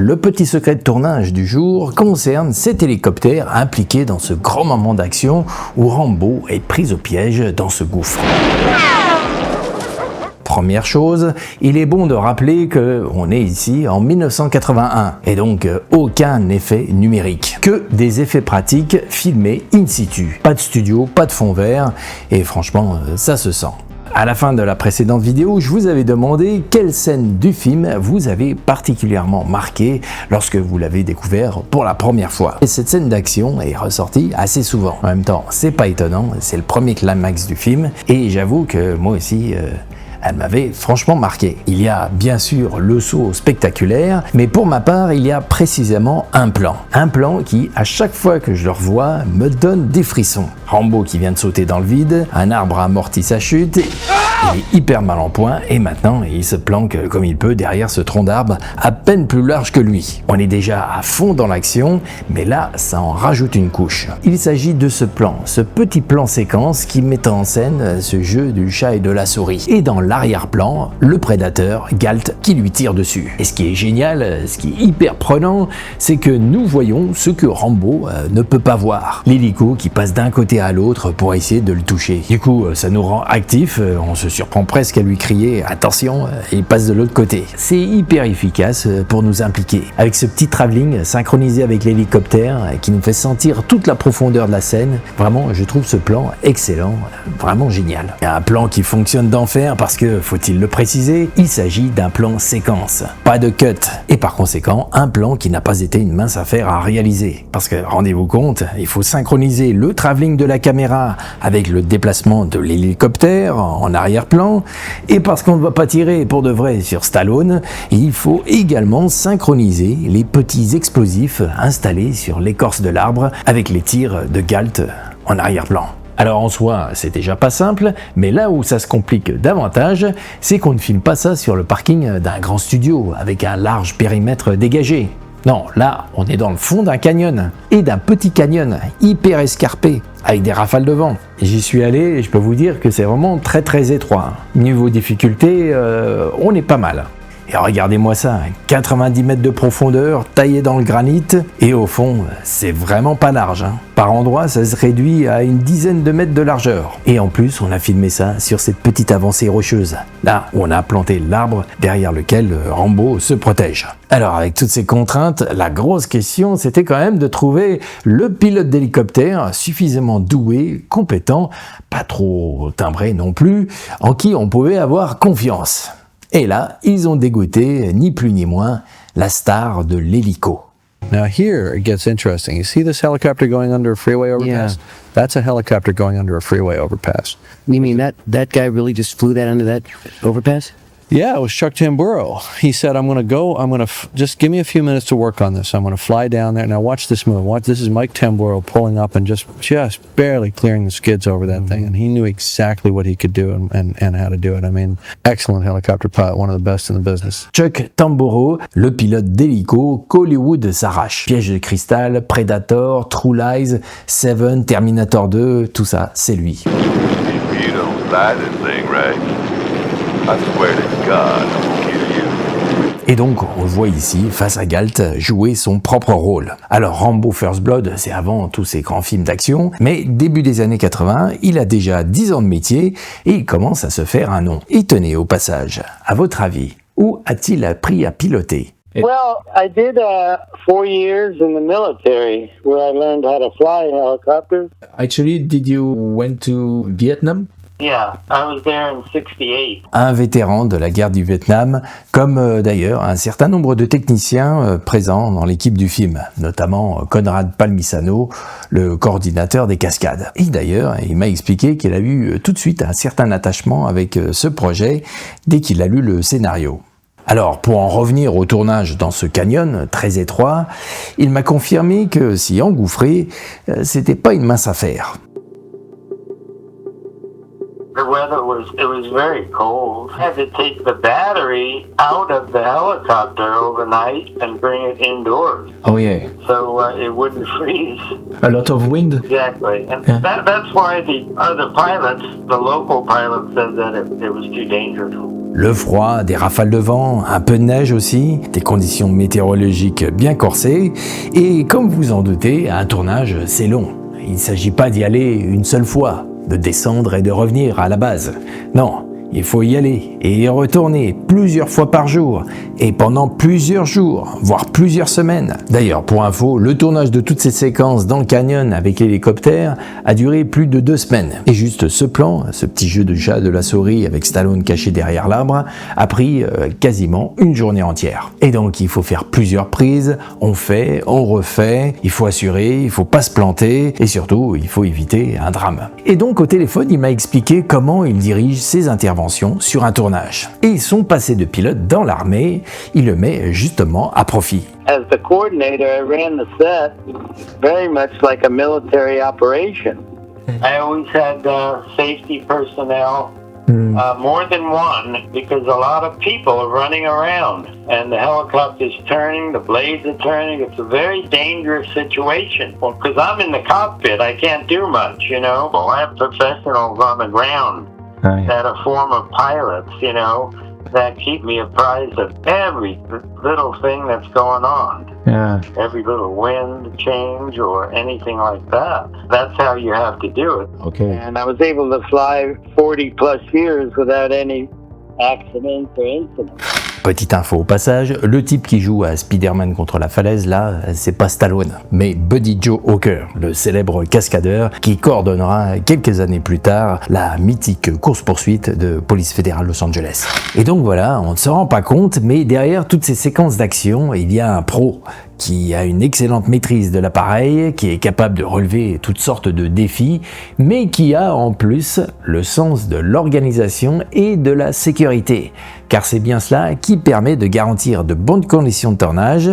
le petit secret de tournage du jour concerne cet hélicoptère impliqué dans ce grand moment d'action où Rambo est pris au piège dans ce gouffre. Première chose, il est bon de rappeler qu'on est ici en 1981 et donc aucun effet numérique, que des effets pratiques filmés in situ. Pas de studio, pas de fond vert et franchement ça se sent. À la fin de la précédente vidéo, je vous avais demandé quelle scène du film vous avez particulièrement marqué lorsque vous l'avez découvert pour la première fois. Et cette scène d'action est ressortie assez souvent. En même temps, c'est pas étonnant, c'est le premier climax du film et j'avoue que moi aussi elle m'avait franchement marqué. Il y a bien sûr le saut spectaculaire, mais pour ma part, il y a précisément un plan. Un plan qui, à chaque fois que je le revois, me donne des frissons. Rambo qui vient de sauter dans le vide, un arbre amortit sa chute, il est hyper mal en point et maintenant il se planque comme il peut derrière ce tronc d'arbre à peine plus large que lui. On est déjà à fond dans l'action, mais là ça en rajoute une couche. Il s'agit de ce plan, ce petit plan séquence qui met en scène ce jeu du chat et de la souris. Et dans l'arrière-plan, le prédateur, Galt, qui lui tire dessus. Et ce qui est génial, ce qui est hyper prenant, c'est que nous voyons ce que Rambo ne peut pas voir. L'hélico qui passe d'un côté à l'autre pour essayer de le toucher. Du coup, ça nous rend actifs, on se surprend presque à lui crier « Attention !» et il passe de l'autre côté. C'est hyper efficace pour nous impliquer. Avec ce petit travelling synchronisé avec l'hélicoptère qui nous fait sentir toute la profondeur de la scène, vraiment, je trouve ce plan excellent, vraiment génial. Il y a un plan qui fonctionne d'enfer parce que, faut-il le préciser, il s'agit d'un plan séquence, pas de cut. Et par conséquent, un plan qui n'a pas été une mince affaire à réaliser. Parce que, rendez-vous compte, il faut synchroniser le travelling de la caméra avec le déplacement de l'hélicoptère en arrière-plan. Et parce qu'on ne va pas tirer pour de vrai sur Stallone, il faut également synchroniser les petits explosifs installés sur l'écorce de l'arbre avec les tirs de Galt en arrière-plan. Alors en soi, c'est déjà pas simple, mais là où ça se complique davantage, c'est qu'on ne filme pas ça sur le parking d'un grand studio avec un large périmètre dégagé. Non, là, on est dans le fond d'un canyon, et d'un petit canyon hyper escarpé, avec des rafales de vent. J'y suis allé et je peux vous dire que c'est vraiment très étroit. Niveau difficulté, on est pas mal. Et regardez-moi ça, 90 mètres de profondeur, taillé dans le granit, et au fond, c'est vraiment pas large. Par endroits, ça se réduit à une dizaine de mètres de largeur. Et en plus, on a filmé ça sur cette petite avancée rocheuse, là où on a planté l'arbre derrière lequel Rambo se protège. Alors, avec toutes ces contraintes, la grosse question, c'était quand même de trouver le pilote d'hélicoptère suffisamment doué, compétent, pas trop timbré non plus, en qui on pouvait avoir confiance. Et là, ils ont dégoûté, ni plus ni moins, la star de l'hélico. Now here it gets interesting. You see this helicopter going under a freeway overpass? Yeah. That's a helicopter going under a freeway overpass. You mean that guy really just flew that under that overpass? Yeah, it was Chuck Tamburro. He said, just give me a few minutes to work on this. I'm going to fly down there. Now watch this move. This is Mike Tamburro pulling up and just barely clearing the skids over that thing. And he knew exactly what he could do and how to do it. I mean, excellent helicopter pilot, one of the best in the business. Chuck Tamburro, le pilote d'hélico qu'Hollywood s'arrache. Piège de cristal, Predator, True Lies, Seven, Terminator 2, tout ça, c'est lui. You don't fly this thing, right? I swear to God, I'll kill you. Et donc, on le voit ici, face à Galt, jouer son propre rôle. Alors, Rambo First Blood, c'est avant tous ces grands films d'action, mais début des années 80, il a déjà 10 ans de métier et il commence à se faire un nom. Et tenez, au passage, à votre avis, où a-t-il appris à piloter? Well, I did 4 years in the military where I learned how to fly helicopters. Actually, did you went to Vietnam? Yeah, I was there in 68. Un vétéran de la guerre du Vietnam, comme d'ailleurs un certain nombre de techniciens présents dans l'équipe du film, notamment Conrad Palmisano, le coordinateur des cascades. Et d'ailleurs, il m'a expliqué qu'il a eu tout de suite un certain attachement avec ce projet dès qu'il a lu le scénario. Alors, pour en revenir au tournage dans ce canyon très étroit, il m'a confirmé que s'y engouffrer, c'était pas une mince affaire. The weather was very cold. I had to take the battery out of the helicopter overnight and bring it indoors Oh yeah, so it wouldn't freeze. a lot of wind. Exactly. And Yeah. that's why the other pilots, the local pilots, said that it was too dangerous. Le froid, des rafales de vent, un peu de neige aussi, des conditions météorologiques bien corsées, et comme vous en doutez, un tournage c'est long. Il ne s'agit pas d'y aller une seule fois, de descendre et de revenir à la base. Non, il faut y aller et y retourner plusieurs fois par jour et pendant plusieurs jours, voire plusieurs semaines. D'ailleurs, pour info, le tournage de toutes ces séquences dans le canyon avec l'hélicoptère a duré plus de 2 semaines. Et juste ce plan, ce petit jeu de chat de la souris avec Stallone caché derrière l'arbre, a pris quasiment une journée entière. Et donc il faut faire plusieurs prises, on fait, on refait, il faut assurer, il faut pas se planter et surtout il faut éviter un drame. Et donc au téléphone, il m'a expliqué comment il dirige ses interventions sur un tournage. Et son passé de pilote dans l'armée, il le met justement à profit. As the coordinator, I ran the set very much like a military operation. I always had safety personnel, more than one, because a lot of people are running around and the helicopter's turning, the blades are turning. It's a very dangerous situation. Well, because I'm in the cockpit, I can't do much, you know. Well, I have professionals on the ground that are former pilots, you know, that keep me apprised of every little thing that's going on. Yeah. Every little wind change or anything like that. That's how you have to do it. Okay. And I was able to fly 40 plus years without any accidents or incidents. Petite info au passage, le type qui joue à Spider-Man contre la falaise, là, c'est pas Stallone, mais Buddy Joe Hawker, le célèbre cascadeur qui coordonnera quelques années plus tard la mythique course-poursuite de Police fédérale Los Angeles. Et donc voilà, on ne se rend pas compte, mais derrière toutes ces séquences d'action, il y a un pro qui a une excellente maîtrise de l'appareil, qui est capable de relever toutes sortes de défis, mais qui a en plus le sens de l'organisation et de la sécurité. Car c'est bien cela qui permet de garantir de bonnes conditions de tournage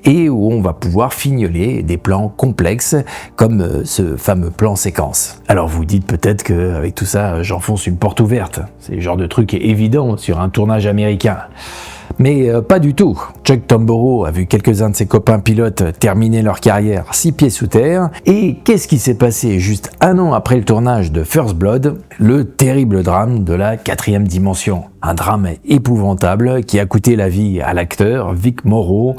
et où on va pouvoir fignoler des plans complexes comme ce fameux plan séquence. Alors vous dites peut-être qu'avec tout ça, j'enfonce une porte ouverte. C'est le genre de truc évident sur un tournage américain. Mais pas du tout. Chuck Tamburo a vu quelques-uns de ses copains pilotes terminer leur carrière 6 pieds sous terre. Et qu'est-ce qui s'est passé juste 1 an après le tournage de First Blood? Le terrible drame de la 4e dimension. Un drame épouvantable qui a coûté la vie à l'acteur Vic Morrow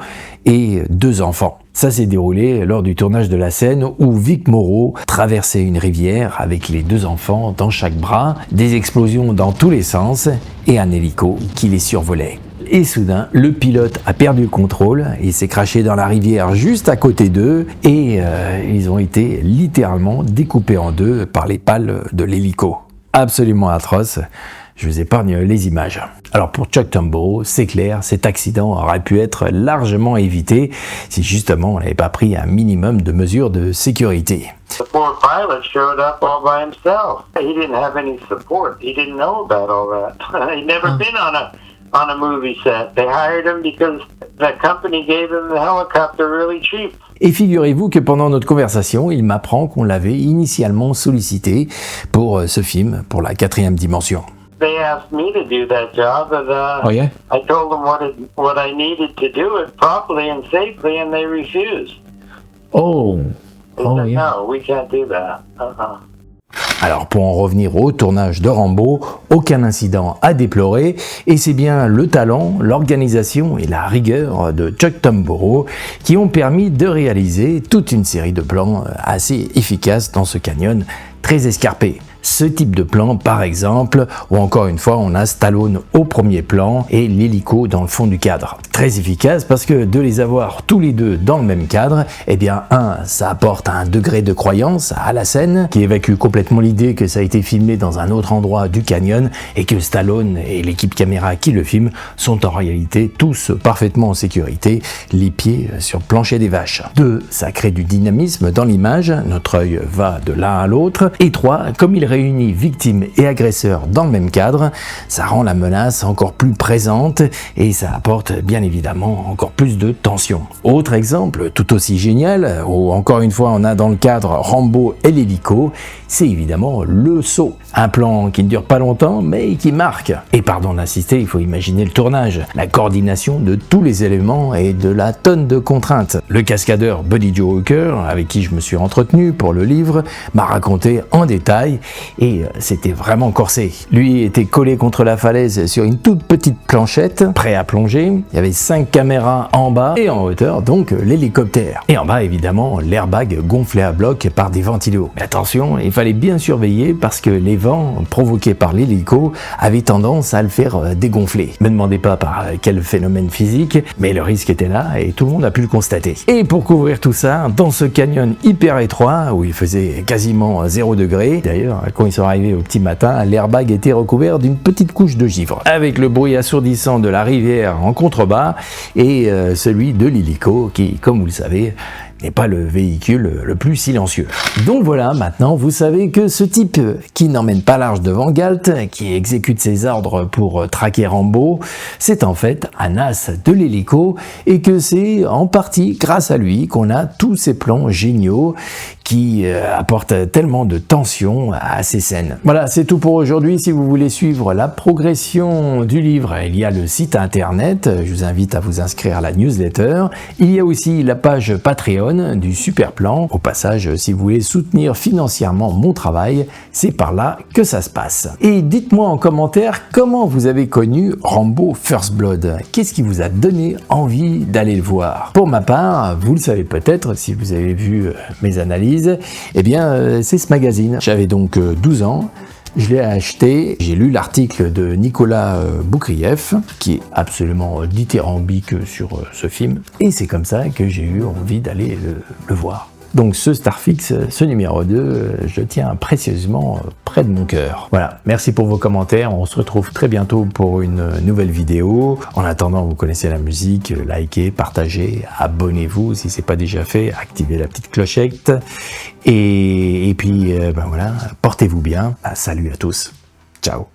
et 2 enfants. Ça s'est déroulé lors du tournage de la scène où Vic Morrow traversait une rivière avec les 2 enfants dans chaque bras, des explosions dans tous les sens et un hélico qui les survolait. Et soudain, le pilote a perdu le contrôle et s'est crashé dans la rivière juste à côté d'eux et ils ont été littéralement découpés en 2 par les pales de l'hélico. Absolument atroce. Je vous épargne les images. Alors pour Chuck Tamburo, c'est clair, cet accident aurait pu être largement évité si justement on n'avait pas pris un minimum de mesures de sécurité. The poor pilot showed up all by himself. He didn't have any support. He didn't know about all that. He'd never been on a movie set. They hired him because the company gave him the helicopter really cheap. Et figurez-vous que pendant notre conversation, il m'apprend qu'on l'avait initialement sollicité pour ce film, pour la 4e dimension. They asked me to do that job, and Oh yeah? I told them what I needed to do it properly and safely, and they refused. Oh. They Oh said, yeah. no, we can't do that. Alors pour en revenir au tournage de Rambo, aucun incident à déplorer et c'est bien le talent, l'organisation et la rigueur de Chuck Tamburo qui ont permis de réaliser toute une série de plans assez efficaces dans ce canyon très escarpé. Ce type de plan par exemple, où encore une fois on a Stallone au premier plan et l'hélico dans le fond du cadre. Très efficace parce que de les avoir tous les deux dans le même cadre, eh bien ça apporte un degré de croyance à la scène qui évacue complètement l'idée que ça a été filmé dans un autre endroit du canyon et que Stallone et l'équipe caméra qui le filme sont en réalité tous parfaitement en sécurité, les pieds sur le plancher des vaches. 2. Ça crée du dynamisme dans l'image, notre œil va de l'un à l'autre. Et 3. Comme il réunit victimes et agresseurs dans le même cadre, ça rend la menace encore plus présente et ça apporte bien évidemment encore plus de tension. Autre exemple tout aussi génial, où encore une fois on a dans le cadre Rambo et l'hélico, c'est évidemment le saut. Un plan qui ne dure pas longtemps mais qui marque. Et pardon d'insister, il faut imaginer le tournage, la coordination de tous les éléments et de la tonne de contraintes. Le cascadeur Buddy Joe Hawker, avec qui je me suis entretenu pour le livre, m'a raconté en détail et c'était vraiment corsé. Lui était collé contre la falaise sur une toute petite planchette, prêt à plonger. Il y avait 5 caméras en bas et en hauteur, donc l'hélicoptère. Et en bas, évidemment, l'airbag gonflé à bloc par des ventilos. Mais attention, il fallait bien surveiller parce que les vents provoqués par l'hélico avaient tendance à le faire dégonfler. Ne me demandez pas par quel phénomène physique, mais le risque était là et tout le monde a pu le constater. Et pour couvrir tout ça, dans ce canyon hyper étroit où il faisait quasiment 0 degré, d'ailleurs, quand ils sont arrivés au petit matin, l'airbag était recouvert d'une petite couche de givre, avec le bruit assourdissant de la rivière en contrebas et celui de l'hélico qui, comme vous le savez, n'est pas le véhicule le plus silencieux. Donc voilà, maintenant vous savez que ce type qui n'emmène pas large devant Galt, qui exécute ses ordres pour traquer Rambo, c'est en fait un as de l'hélico et que c'est en partie grâce à lui qu'on a tous ces plans géniaux qui apportent tellement de tension à ces scènes. Voilà, c'est tout pour aujourd'hui. Si vous voulez suivre la progression du livre, il y a le site internet, je vous invite à vous inscrire à la newsletter. Il y a aussi la page Patreon du Super Plan. Au passage, si vous voulez soutenir financièrement mon travail, c'est par là que ça se passe. Et dites-moi en commentaire comment vous avez connu Rambo First Blood. Qu'est-ce qui vous a donné envie d'aller le voir? Pour ma part, vous le savez peut-être si vous avez vu mes analyses, eh bien c'est ce magazine. J'avais donc 12 ans. Je l'ai acheté, j'ai lu l'article de Nicolas Boukrieff, qui est absolument dithyrambique sur ce film, et c'est comme ça que j'ai eu envie d'aller le voir. Donc ce Starfix, ce numéro 2, je le tiens précieusement près de mon cœur. Voilà, merci pour vos commentaires, on se retrouve très bientôt pour une nouvelle vidéo. En attendant, vous connaissez la musique, likez, partagez, abonnez-vous si c'est pas déjà fait, activez la petite clochette. Et puis, ben voilà, portez-vous bien. Salut à tous, ciao.